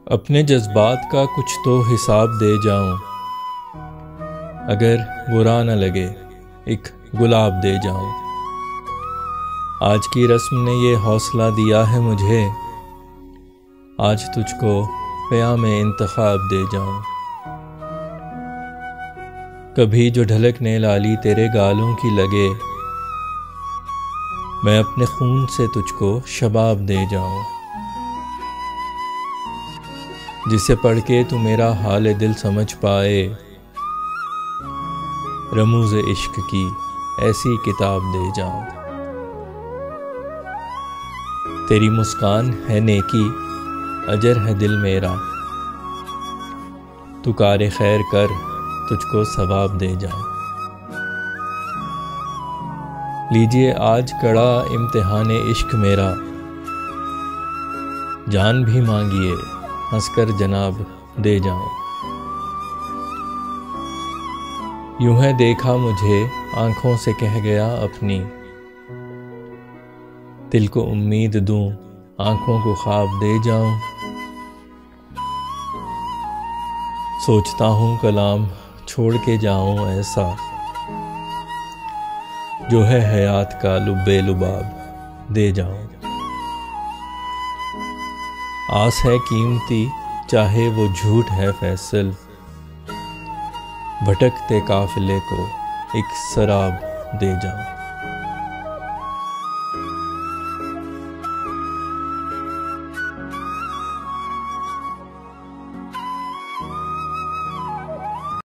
अपने जज्बात का कुछ तो हिसाब दे जाऊं, अगर बुरा न लगे एक गुलाब दे जाऊं। आज की रस्म ने ये हौसला दिया है मुझे, आज तुझको क़याम इंतखाब दे जाऊं। कभी जो ढलकने लाली तेरे गालों की लगे, मैं अपने खून से तुझको शबाब दे जाऊं। जिसे पढ़ के तू मेरा हाल दिल समझ पाए, रमूज़ इश्क की ऐसी किताब दे जाऊं। तेरी मुस्कान है नेकी, अजर है दिल मेरा, तू कार खैर कर तुझको सवाब दे जाऊं। लीजिए आज कड़ा इम्तिहान इश्क मेरा, जान भी मांगिए हंसकर जनाब दे जाऊं। यूं है देखा मुझे आंखों से कह गया अपनी, दिल को उम्मीद दूं आंखों को ख्वाब दे जाऊं। सोचता हूं कलाम छोड़ के जाऊं ऐसा, जो है हयात का लुब्बे लुबाब दे जाऊं। आस है कीमती चाहे वो झूठ है फैसल, भटकते काफिले को एक सराब दे जाऊं।